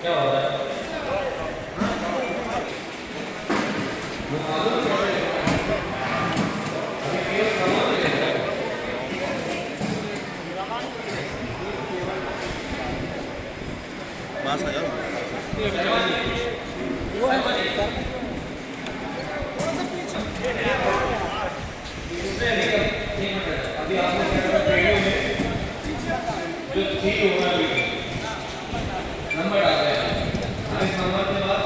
क्या होता है? वो मालूम कैसे अभी केस कमा लेगा पास आ जाओ। वो है सर अभी आपने ट्रेनिंग में जो सीट होगा नंबर आ जाएगा। इस नंबर के बाद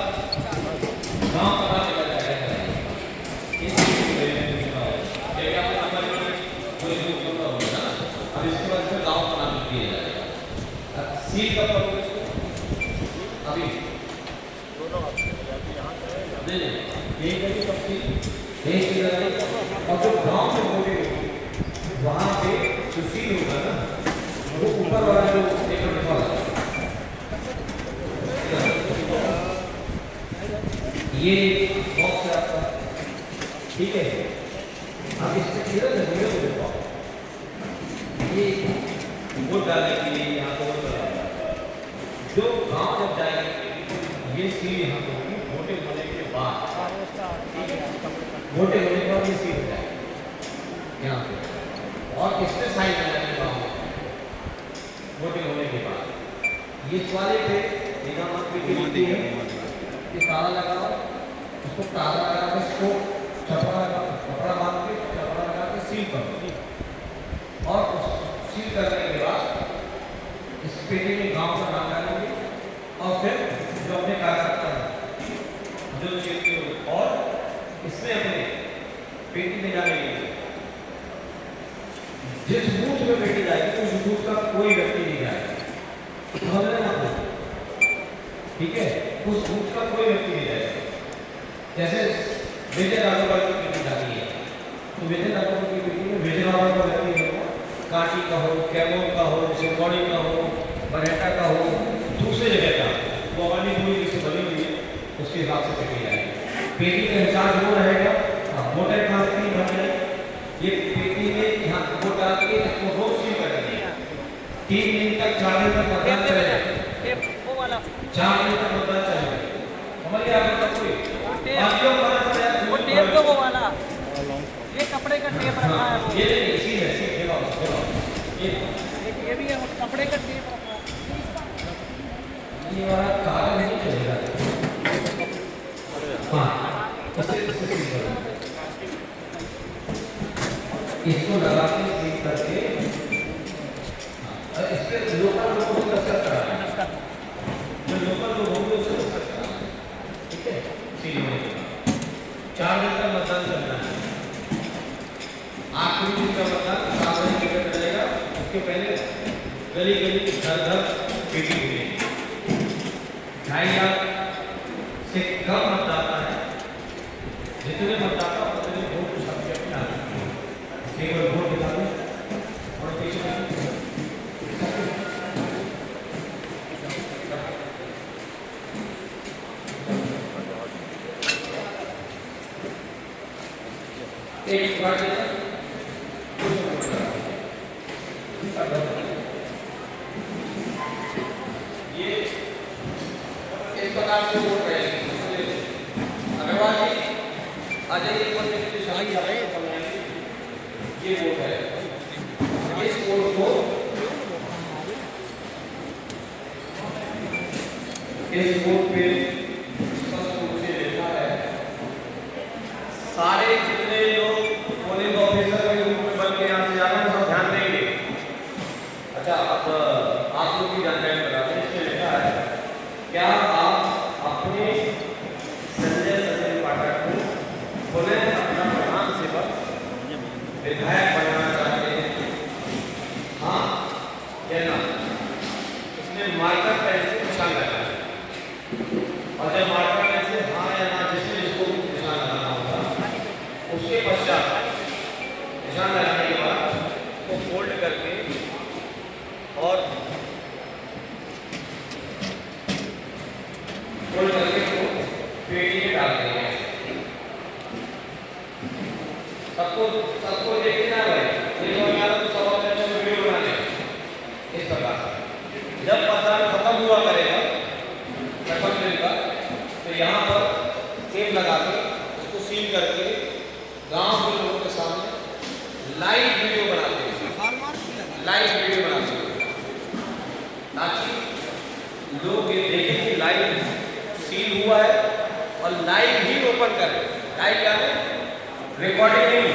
गाँव पता चला जाएगा। इस चीज़ को देखा नंबर कोई होगा ना। अब इसके बाद फिर गाँव का नाम दिया जाएगा। अब सीट कब करोगे इसको? अभी नहीं यही करके कब सीट और जो गाँव में होंगे वहाँ पे जो सीट होगा ना वो ऊपर वाला जो एक लिखा होगा ये बॉक्स है आपका, ठीक है। आप इससे किधर से वीडियो को देखो, ये वोट डालने के लिए यहाँ पर वोट डालना जो गाँव जब जाएंगे ये सीट यहाँ पर होगी। वोटिंग होने के बाद वोटिंग होने के बाद ये सीट हो जाएगी यहाँ पे और किसने साइन लगाने गाँव में वोटिंग होने के बाद ये वाले पे निगम मंत्री है ये ताला लगाओ, उसको ताला लगा के इसको कपड़ा बांध के कपड़ा लगा के सील करो और उस सील करने के बाद इस पेटी में गांव का नाम डालेंगे और फिर जो अपने कार्यकर्ता है जो क्षेत्र और इसमें अपने पेटी में डालेंगे। जिस बूथ में पेटी जाएगी उस बूथ का कोई व्यक्ति नहीं जाएगा, समझ रहे हैं आप? ठीक है, उस बूथ का कोई व्यक्ति नहीं जाएगा। जैसे विजय राघव की पेटी जाती है तो विजय राघव की पेटी में विजय राघव का व्यक्ति होगा, कांटी का हो, कैमूर का हो, सिरमौली का हो, बरेटा का हो, दूसरे जगह का वो वाली पूरी जिससे बनी हुई है उसके हिसाब से पेटी जाएगी। पेटी का इंचार्ज वो रहेगा, वोटर कहाँ से नहीं भर जाए ये पेटी में यहाँ वोट डाल के इसको रोज सील करेंगे। 3 दिन तक 4 दिन तक मतदान चलेगा, 4 दिन तक मतदान चलेगा। समझ गए आप? कोई वो टेप तो वो वाला ये कपड़े का टेप रखा है वो ये इसी है ये भी है कपड़े का टेप रखा है। ये वाला कागज नहीं चलेगा। हाँ इसको लगा के सील करके इस पे लोकल लोगों से दस्तखत कराना है। जो लोकल लोग होंगे उससे दस्तखत कराना है, ठीक है। सील होने के बाद 4 दिन तक मतदान चलना है। आखिरी दिन का मतदान 7 बजे तक चलेगा। उसके पहले गली गली घर घर पेटी हुई 2.5 लाख से कम मतदाता है। जितने मतदाता उतने वोट सबके अपना केवल वोट दिखा दें और पीछे एक बार ये इस प्रकार से वोट रहेगी। अग्रवाल जी आ जाइए बोलने के लिए शाही आ रहे हैं। ये वोट है, इस वोट को इस वोट पे स्पष्ट रूप से लिखा है सारे जितने लोग पोलिंग ऑफिसर के रूप में बन के यहाँ से जा रहे हैं सब ध्यान देंगे। अच्छा अब आप लोग की जानकारी बता दें। इसमें लिखा है क्या आप अपने संजय पाठक को पुनः अपना प्रधान सेवक विधायक बनना चाहते हैं, हाँ या ना? इसमें मार्कर पेन से निशान लगाना है और जब मार्कर पेन से हाँ या ना जिसमें इसको निशान लगाना होगा उसके पश्चात निशान लगाने के बाद उसको फोल्ड करके और फोल्ड करके उसको पेटी में डाल देंगे। सबको देखना है भाई, ये तो सब अपने वीडियो बनाने इस प्रकार। जब मतदान खत्म हुआ करेगा लाइव ही ओपन करें। लाइव क्या है? रिकॉर्डिंग नहीं,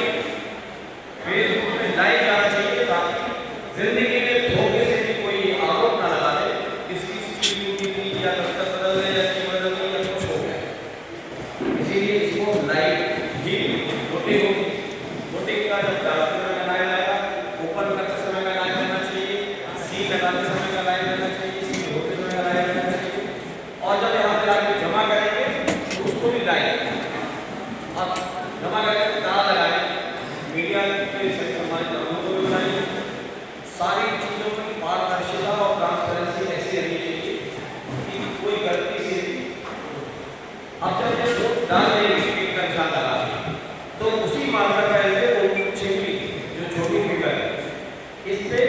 फेसबुक में लाइव जाना चाहिए ताकि जिंदगी में धोखे से भी कोई आरोप ना लगा दे इसकी स्पीड टूटी थी या दफ्तर बदल गए या इसकी बदल गई या कुछ हो गया। इसीलिए इसको लाइव ही वोटिंग का जब डालते समय लगाया जाएगा, ओपन करते समय लगाया जाना चाहिए, सी लगाते समय लगाया जाना चाहिए, सी होते समय लगाया जाना चाहिए, और जब यहाँ पे आके जमा करेंगे तो उसको भी लाइव अब जमा करके ताला लगाएं, मीडिया के सभी हमारे कानून को भी बनाएंगे। सारी चीज़ों की पारदर्शिता और ट्रांसपेरेंसी ऐसी रहनी चाहिए कि कोई गलती से भी अब जब ये वोट डाल देंगे एक का निशान लगा देंगे तो उसी मार्कर का वो छिपी जो छोटी फिगर है इस पे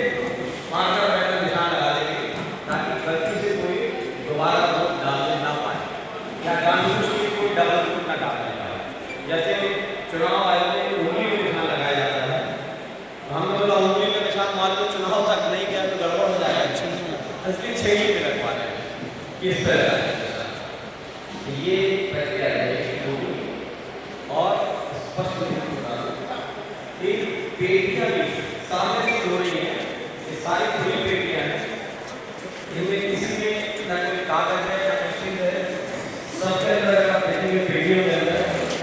मार्कर का निशान लगा देंगे ताकि गलती से कोई दोबारा वोट डालने ना पाए या जानबूझ के कोई डबल वोट ना डालने पाए। जैसे चुनाव आयोग में उंगली में निशान लगाया जाता है, हमने बोला उंगली में निशान मार के चुनाव तक नहीं गया तो गड़बड़ हो जाएगा, इसलिए 6 ही पे लगवा रहे हैं। किस तरह ये प्रक्रिया है और स्पष्ट पेटियां भी सामने से हो रही है, ये सारी खुली पेटियां हैं, इनमें किसी में ना कोई कागज है ना मशीन है, सबके अंदर का देखेंगे पेटियों के अंदर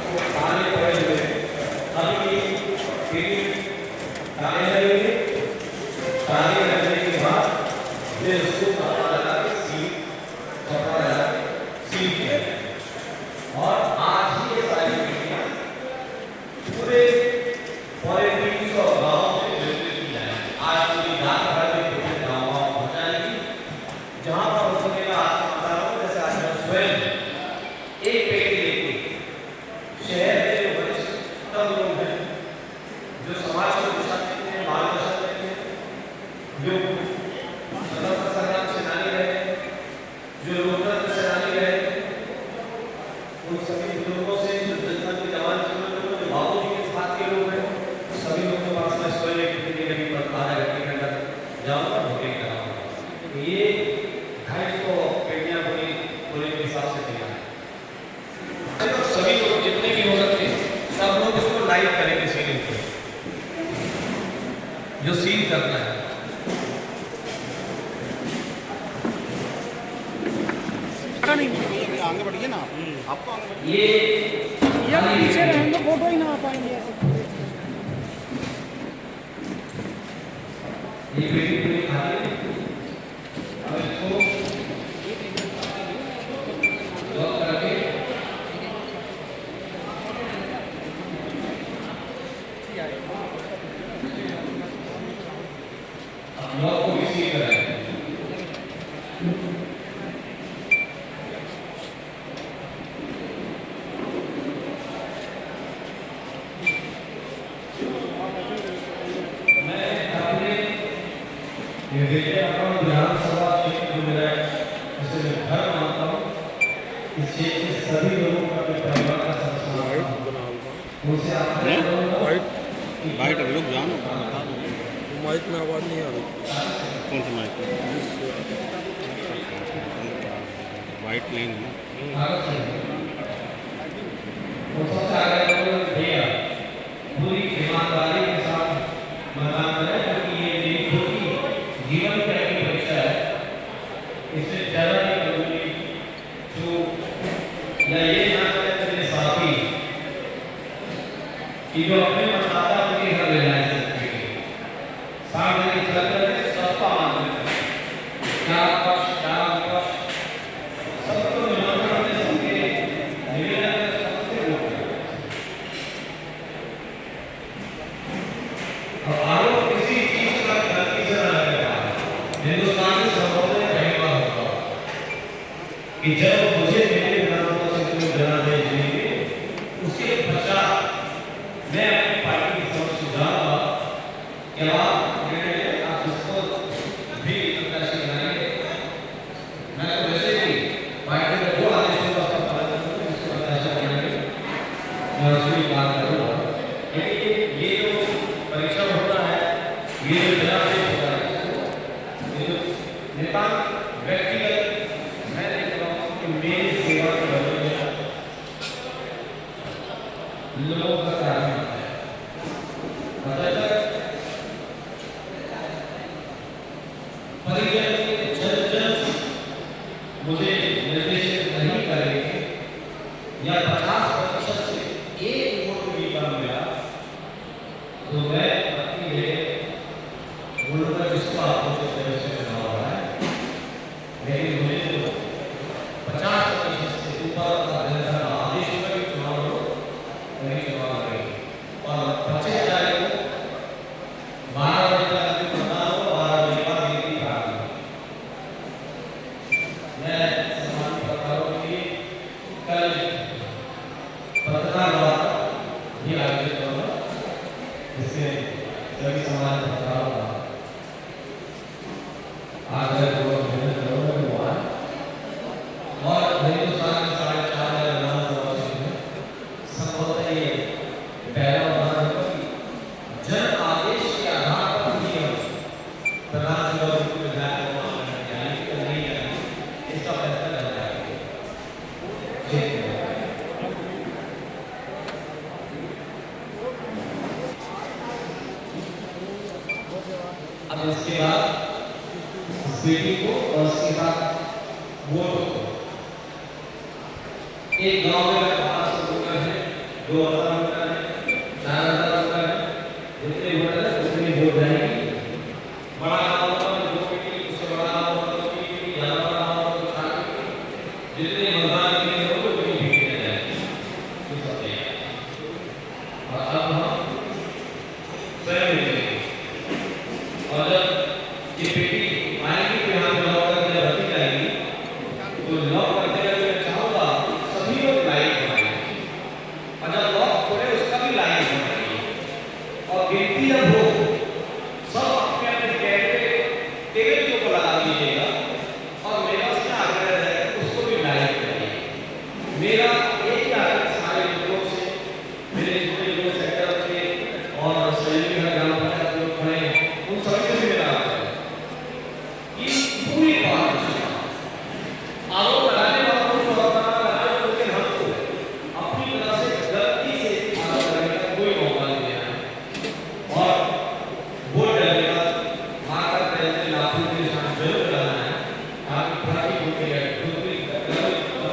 वो खाने पड़े हुए हैं। अभी पेटी डाले लगेंगे, डाले लगने के बाद फिर उसको कपड़ा लगा के सील किया जाए और आज ही ये सारी पेटियां पूरे 300 गाँव में वितरित की जाए। आज पूरी रात भर में पूरे गाँव हो जाएगी, जहाँ पर हो सकेगा आज बता रहा हूँ, जैसे आज मैं स्वयं एक पेटी लेके शहर के जो वरिष्ठतम लोग हैं, जो समाज को दिशा देते हैं, मार्गदर्शन देते हैं, जो स्वतंत्रता संग्राम सेनानी रहे, जो लोकतंत्र सेनानी रहे, उन सभी बुजुर्गों से जो जनता के जवान जो बाबू जी के साथ के लोग हैं, सभी लोगों के पास में स्वयं एक पेटी पर आधा घंटे के अंदर जाऊँगा, वोटिंग कराऊंगा। ये 250 पेटियां पूरे के हिसाब से तैयार है। तो सभी लोग जितने भी हो सकते हैं सब लोग इसको लाइव करेंगे सीलिंग पे, जो सील करना है। आगे बढ़िए ना, आपको आगे बढ़िए। ये यार पीछे रहेंगे तो फोटो ही ना आ पाएंगे ऐसे। ये पेटी पूरी खाली है, अब इसको लॉक करके लॉक को इसी कराएं। विधानसभा क्षेत्र जो मेरा जिसे मैं घर मानता हूँ, इस क्षेत्र के सभी लोगों का अपने परिवार का सदस्य उनसे वाइट अभी लोग जान माइक में आवाज़ नहीं आ रही। कौन सा माइक वाइट लेन है सबसे आगे भैया पूरी ईमानदारी के साथ मतदान करें, क्योंकि ये मेरी खुद की जीवन की एक परीक्षा है। इससे ज़्यादा नहीं करूँगी जो या ये ना करें मेरे साथी कि जो अपने मतदाता उनके घर ले जाए सकते हैं, सार्वजनिक स्थल पर सबका आनंद क्या पक्ष क्या विपक्ष सबको निमंत्रण करने सबके निवेदन सबसे वोट अब आरोप किसी चीज का गलती से न लगेगा। हिंदुस्तान में सर्वोदय पहली बार होगा कि जब मुझे मेरे विधानसभा क्षेत्र में जनादेश देंगे उसके पश्चात मैं अपनी पार्टी की समक्ष जाऊंगा कि आप इसको भी प्रत्याशी बनाएंगे। मैं तो वैसे भी पार्टी का जो आदेश होगा उसका पालन करूंगा, इसको प्रत्याशी बनाएंगे, मैं उसकी बात करूंगा। ये जो परीक्षा होता है, ये जो जनादेश होता है, ये जो नेता व्यक्तिगत मैं देख रहा हूँ कि मेरी सेवा के बदले में परिजन जल जल मुझे निर्देशित नहीं करेंगे या 50% से एक वोट भी कम मिला तो मैं अपनी वोट का जिसको आपको जिस तरह से चुनाव हो रहा है, लेकिन मुझे तो 50% से ऊपर का जनता का आदेश होगा कि चुनाव हो, नहीं चुनाव करेंगे। और 25 तारीख को 12 बजे तक मतदान हो, 12 बजे बाद गिनती प्रारंभ होगी। मैं सम्मानित पत्रकारों के लिए कल पत्रकार वार्ता भी आयोजित करूंगा, जिसमें सभी सम्मानित पत्रकारों का आग्रहपूर्वक निवेदन करूंगा कि वो आएं। और हिंदुस्तान के 4.5 विधानसभा क्षेत्र में संभवतः ये पहला उदाहरण होगा कि जन आदेश के आधार पर ही हम प्रधान सभा के विधायक को मानने जाएंगे या नहीं जाएंगे, इसका फैसला कर जाएंगे। अब इसके बाद बेटी को और उसके बाद वोटों को एक गांव में 500 वोटर है, 2000 वोटर है, 4000 वोटर है, जितने वोटर है उतनी वोट जाएगी। बड़ा गांव होगा तो 2 बेटी, उससे बड़ा गांव होगा तो 3 बेटी, ज्यादा बड़ा गांव होगा तो 4 बेटी, जितने मतदान के लिए होगा उतनी बेटियां जाएंगी। कुछ होते हैं और अब हम स्वयं मिलेंगे और जब ये बेटी आएंगी तो यहाँ पे लॉक करके भर्ती जाएगी, तो लॉक करते हुए मैं चाहूँगा सभी लोग लाइन बनाएंगे और जब लॉक खोले उसका भी लाइन बनाएंगे और गिनती जब हो सब अपने अपने टेबल के ऊपर लगा दीजिएगा और मेरा उसमें आग्रह रहेगा कि उसको भी लाइन बनाइए। मेरा एक ही आग्रह सारे लोगों से, मेरे जितने लोग सेक्टर के और सहयोगी ग्राम पंचायत लोग खड़े हैं उन सभी से मेरा आग्रह है कि पूरी पारदर्शिता आरोप लगाने वालों को लगाना लगाए, लेकिन हमको अपनी तरफ से गलती से आरोप लगाने का कोई मौका नहीं देना है और वोट डालने का मार्कर पहले लाखों के निशान जरूर लगाना है ताकि फरारी वोट के लिए दूसरी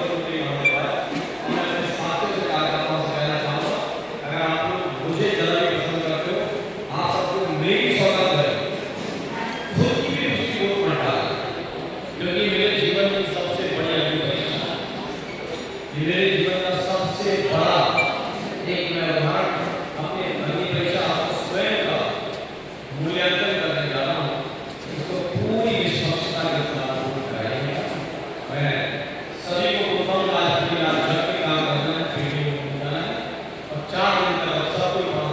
गलती होने पाए। मैं अपने साथियों से कार्यकर्ताओं से कहना चाहूँगा, अगर आप लोग मुझे ज़्यादा पसंद करते हो, आप सबको मेरी सौगात है, खुद की भी उसकी वोट मत डालें, क्योंकि मेरे जीवन में सबसे बड़ी अग्नि परीक्षा है। ये मेरे जीवन का सबसे बड़ा एक मैं उदाहरण अपने अग्नि परीक्षा आपको स्वयं का मूल्यांकन करने जा रहा हूँ, इसको पूरी निष्पक्षता के साथ वोट कराइएगा। मैं सभी को बोलता हूँ आज भी आप जब भी काम करना है पीढ़ी को बोलना है और 4 दिन तक सब कोई काम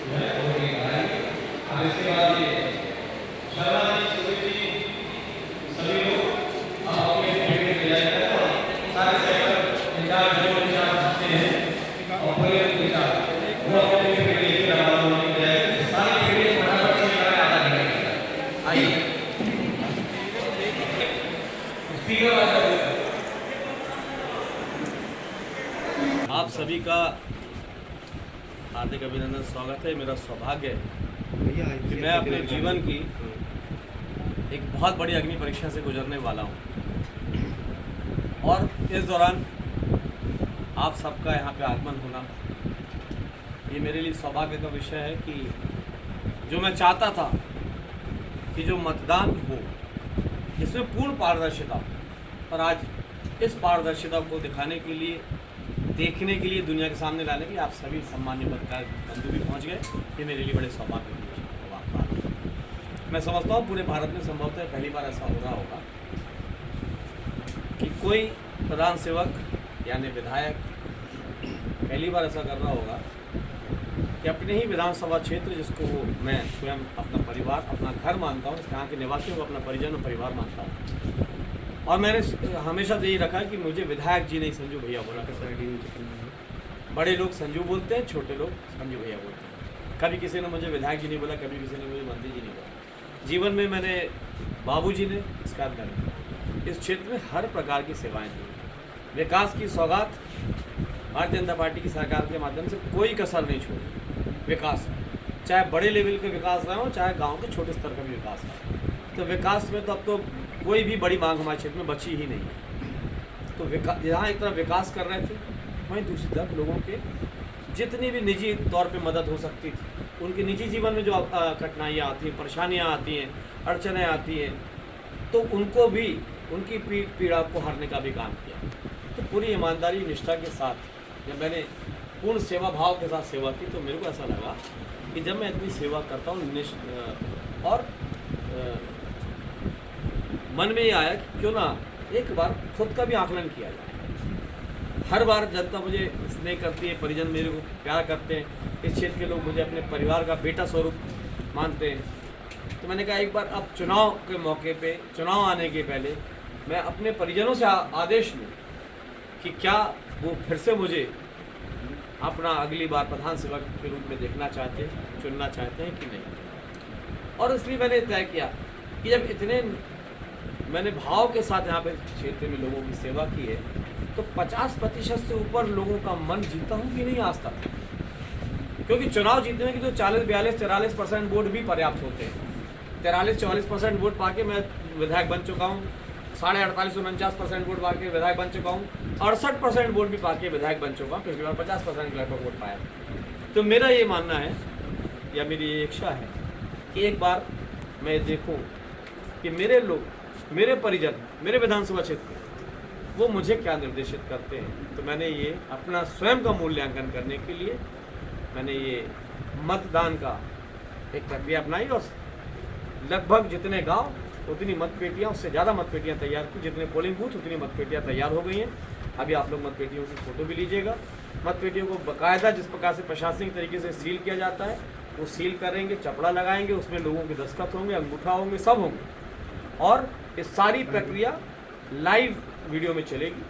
जो है वोटिंग कराएंगे। अब इसके बाद ये शर्मा जी, सुरेश जी, सभी लोग अब अपने अपने तैयारी करें और सारे सेक्टर इंचार्ज जो इंचार्ज सकते हैं और पूरे इंचार्ज वो अपने अपने लेके रवाना होने की तैयारी करें। सारी पीढ़ी फटाफट से करें, आधा घंटा आइए स्पीकर आ जाइए। आप सभी का हार्दिक अभिनंदन, स्वागत है। मेरा सौभाग्य है कि मैं अपने जीवन की एक बहुत बड़ी अग्नि परीक्षा से गुजरने वाला हूँ और इस दौरान आप सबका यहाँ पे आगमन होना ये मेरे लिए सौभाग्य का विषय है कि जो मैं चाहता था कि जो मतदान हो इसमें पूर्ण पारदर्शिता, पर आज इस पारदर्शिता को दिखाने के लिए, देखने के लिए, दुनिया के सामने लाने के लिए आप सभी सम्मान्य पत्रकार बंधु भी पहुँच गए। ये मेरे लिए बड़े सौभाग्य की बात है। मैं समझता हूँ पूरे भारत में संभवतः पहली बार ऐसा हो रहा होगा कि कोई प्रधान सेवक यानी विधायक पहली बार ऐसा कर रहा होगा कि अपने ही विधानसभा क्षेत्र, जिसको वो मैं स्वयं अपना परिवार, अपना घर मानता हूँ, यहाँ के निवासियों को अपना परिजन और परिवार मानता हूँ, और मैंने हमेशा तो यही रखा कि मुझे विधायक जी नहीं संजू भैया बोला करते। बड़े लोग संजू बोलते हैं, छोटे लोग संजू भैया बोलते हैं। कभी किसी ने मुझे विधायक जी नहीं बोला, कभी किसी ने मुझे मंत्री जी नहीं बोला। जीवन में मैंने बाबूजी ने इसका इस क्षेत्र में हर प्रकार की सेवाएं दी। विकास की सौगात भारतीय जनता पार्टी की सरकार के माध्यम से कोई कसर नहीं छोड़ी। विकास चाहे बड़े लेवल के विकास रहे हो, चाहे गांव के छोटे स्तर का भी विकास रहे, तो विकास में तो अब तो कोई भी बड़ी मांग हमारे क्षेत्र में बची ही नहीं है। तो जहाँ एक तरफ विकास कर रहे थे, वहीं दूसरी तरफ लोगों के जितनी भी निजी तौर पे मदद हो सकती थी, उनके निजी जीवन में जो कठिनाइयाँ आती हैं, परेशानियाँ आती हैं, अड़चनें आती हैं, तो उनको भी उनकी पीड़ा को हरने का भी काम किया। तो पूरी ईमानदारी निष्ठा के साथ जब मैंने पूर्ण सेवा भाव के साथ सेवा की, तो मेरे को ऐसा लगा कि जब मैं इतनी सेवा करता हूँ और मन में ये आया कि क्यों ना एक बार खुद का भी आकलन किया जाए। हर बार जनता मुझे स्नेह करती है, परिजन मेरे को प्यार करते हैं, इस क्षेत्र के लोग मुझे अपने परिवार का बेटा स्वरूप मानते हैं। तो मैंने कहा एक बार अब चुनाव के मौके पे, चुनाव आने के पहले मैं अपने परिजनों से आदेश लूँ कि क्या वो फिर से मुझे अपना अगली बार प्रधान सेवक के रूप में देखना चाहते हैं, चुनना चाहते हैं कि नहीं। और इसलिए मैंने तय किया कि जब इतने मैंने भाव के साथ यहाँ पे क्षेत्र में लोगों की सेवा की है, तो 50% से ऊपर लोगों का मन जीता हूँ कि नहीं आज तक। क्योंकि चुनाव जीतने की तो 40, 42, 43% वोट भी पर्याप्त होते हैं। 43-44% वोट पाके मैं विधायक बन चुका हूँ, 48-49% वोट पाके विधायक बन चुका हूँ, 68% वोट भी पाके विधायक बन चुका हूँ। पिछली बार 50% लगभग वोट पाया। तो मेरा ये मानना है या मेरी ये इच्छा है कि एक बार मैं देखूँ कि मेरे लोग, मेरे परिजन, मेरे विधानसभा क्षेत्र वो मुझे क्या निर्देशित करते हैं। तो मैंने ये अपना स्वयं का मूल्यांकन करने के लिए मैंने ये मतदान का एक प्रक्रिया अपनाई और लगभग जितने गांव उतनी मतपेटियाँ, उससे ज़्यादा मतपेटियाँ तैयार की, जितने पोलिंग बूथ उतनी मतपेटियाँ तैयार हो गई हैं। अभी आप लोग मतपेटियों की फ़ोटो भी लीजिएगा। मतपेटियों को बाकायदा जिस प्रकार से प्रशासनिक तरीके से सील किया जाता है वो सील करेंगे, चपड़ा लगाएंगे, उसमें लोगों के दस्तखत होंगे, अंगूठा होंगे, सब होंगे। और इस सारी प्रक्रिया लाइव वीडियो में चलेगी,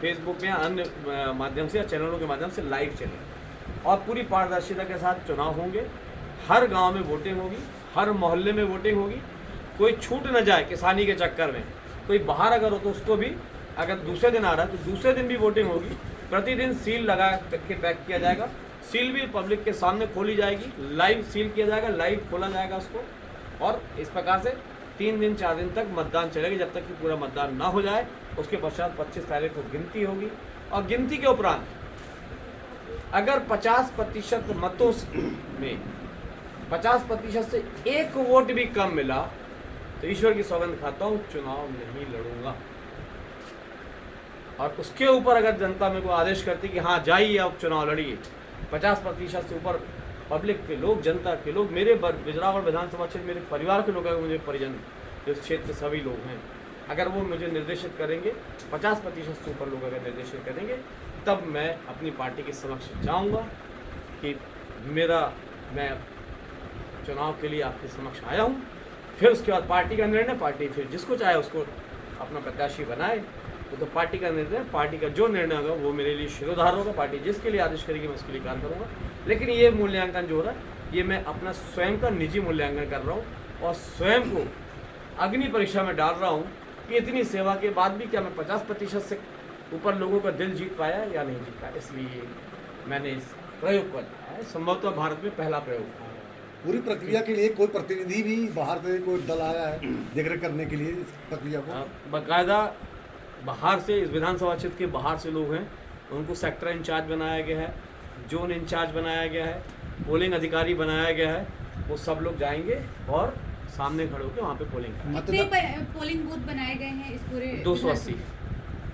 फेसबुक में अन्य माध्यम से या चैनलों के माध्यम से लाइव चलेगी और पूरी पारदर्शिता के साथ चुनाव होंगे। हर गांव में वोटिंग होगी, हर मोहल्ले में वोटिंग होगी। कोई छूट न जाए किसानी के चक्कर में। कोई बाहर अगर हो तो उसको भी, अगर दूसरे दिन आ रहा है तो दूसरे दिन भी वोटिंग होगी। प्रतिदिन सील लगा के पैक किया जाएगा। सील भी पब्लिक के सामने खोली जाएगी, लाइव सील किया जाएगा, लाइव खोला जाएगा उसको। और इस प्रकार से 3 दिन 4 दिन तक मतदान चलेगी, जब तक कि पूरा मतदान ना हो जाए। उसके पश्चात 25 तारीख को गिनती होगी और गिनती के उपरांत अगर 50% मतों में 50% से एक वोट भी कम मिला तो ईश्वर की सौगंध खाता हूँ चुनाव नहीं लड़ूंगा। और उसके ऊपर अगर जनता मेरे को आदेश करती कि हाँ जाइए अब चुनाव लड़िए, 50% से ऊपर पब्लिक के लोग, जनता के लोग, मेरे बिजरावल विधानसभा क्षेत्र मेरे परिवार के लोग, मुझे परिजन जो क्षेत्र सभी लोग हैं, अगर वो मुझे निर्देशित करेंगे, 50% से ऊपर लोग अगर निर्देशित करेंगे, तब मैं अपनी पार्टी के समक्ष जाऊंगा कि मैं चुनाव के लिए आपके समक्ष आया हूं। फिर उसके बाद पार्टी का निर्णय, पार्टी फिर जिसको चाहे उसको अपना प्रत्याशी बनाए। तो पार्टी का निर्णय, पार्टी का जो निर्णय होगा वो मेरे लिए शिरोधार होगा। पार्टी जिसके लिए आदेश करेगी मैं उसके लिए कार्य करूँगा। लेकिन ये मूल्यांकन जो हो रहा है ये मैं अपना स्वयं का निजी मूल्यांकन कर रहा हूँ और स्वयं को अग्नि परीक्षा में डाल रहा हूँ कि इतनी सेवा के बाद भी क्या मैं 50% से ऊपर लोगों का दिल जीत पाया या नहीं जीत पाया। इसलिए मैंने इस प्रयोग को किया है, संभवतः भारत में पहला प्रयोग। पूरी प्रक्रिया के लिए कोई प्रतिनिधि भी बाहर से कोई दल आया है देखरेख करने के लिए इस प्रक्रिया को? बाकायदा बाहर से, इस विधानसभा क्षेत्र के बाहर से लोग हैं, उनको सेक्टर इंचार्ज बनाया गया है, जोन इंचार्ज बनाया गया है, पोलिंग अधिकारी बनाया गया है। वो सब लोग जाएंगे और सामने खड़े होकर वहाँ पे पोलिंग कितने पोलिंग बूथ बनाए गए हैं इस पूरे? 280।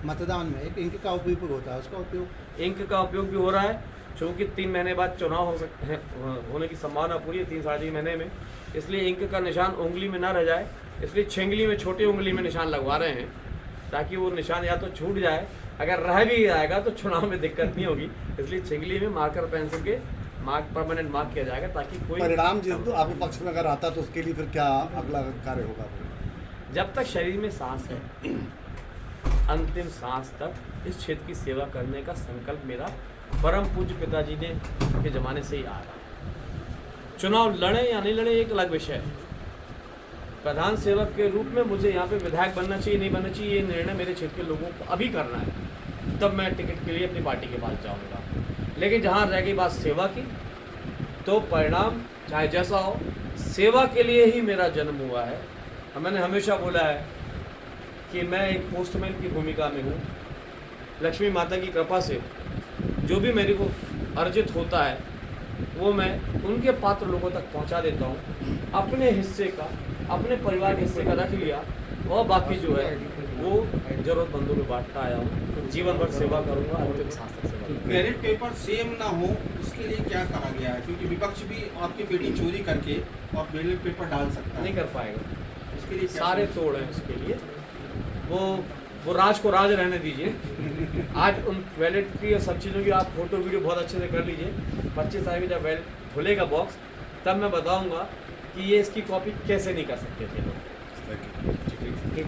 मतदान में एक इंक का उपयोग होता है, उसका उपयोग इंक का उपयोग भी हो रहा है, क्योंकि 3 महीने बाद चुनाव हो सकते हैं, होने की संभावना पूरी है 3-3.5 महीने में। इसलिए इंक का निशान उंगली में ना रह जाए, इसलिए छिंगली में, छोटी उंगली में निशान लगवा रहे हैं, ताकि वो निशान या तो छूट जाए, अगर रह भी जाएगा तो चुनाव में दिक्कत नहीं होगी। इसलिए छिंगली में मार्कर पेंसिल के परमानेंट मार्क किया जाएगा, ताकि कोई परिणाम जिस तो आपके पक्ष में अगर आता तो उसके लिए फिर क्या अगला कार्य होगा? जब तक शरीर में सांस है, अंतिम सांस तक इस क्षेत्र की सेवा करने का संकल्प मेरा परम पूज्य पिताजी ने के ज़माने से ही आ रहा है। चुनाव लड़े या नहीं लड़े एक अलग विषय है। प्रधान सेवक के रूप में मुझे यहाँ पे विधायक बनना चाहिए नहीं बनना चाहिए, ये निर्णय मेरे क्षेत्र के लोगों को अभी करना है। तब मैं टिकट के लिए अपनी पार्टी के पास जाऊँगा। लेकिन जहाँ रह गई बात सेवा की, तो परिणाम चाहे जैसा हो, सेवा के लिए ही मेरा जन्म हुआ है। मैंने हमेशा बोला है कि मैं एक पोस्टमैन की भूमिका में हूँ। लक्ष्मी माता की कृपा से जो भी मेरे को अर्जित होता है वो मैं उनके पात्र लोगों तक पहुंचा देता हूं। अपने हिस्से का, अपने परिवार के हिस्से का रख लिया और बाकी जो है वो जरूरतमंदों में बांटता आया हूँ। जीवन भर सेवा करूँगा, अंतिम सांस तक सेवा करूँगा। बैलेट पेपर सेम ना हो उसके लिए क्या करा गया है? क्योंकि विपक्ष भी आपकी बेटी चोरी करके और बैलेट पेपर डाल सकता है। नहीं कर पाएगा, उसके लिए क्या सारे तोड़ हैं उसके लिए। वो राज को राज रहने दीजिए। आज उन बैलेट की और सब चीज़ों की आप फोटो वीडियो बहुत अच्छे से कर लीजिए। 25 तारीख जब बैलेट खुलेगा बॉक्स तब मैं बताऊंगा कि ये इसकी कॉपी कैसे नहीं कर सकते थे लोग। ठीक।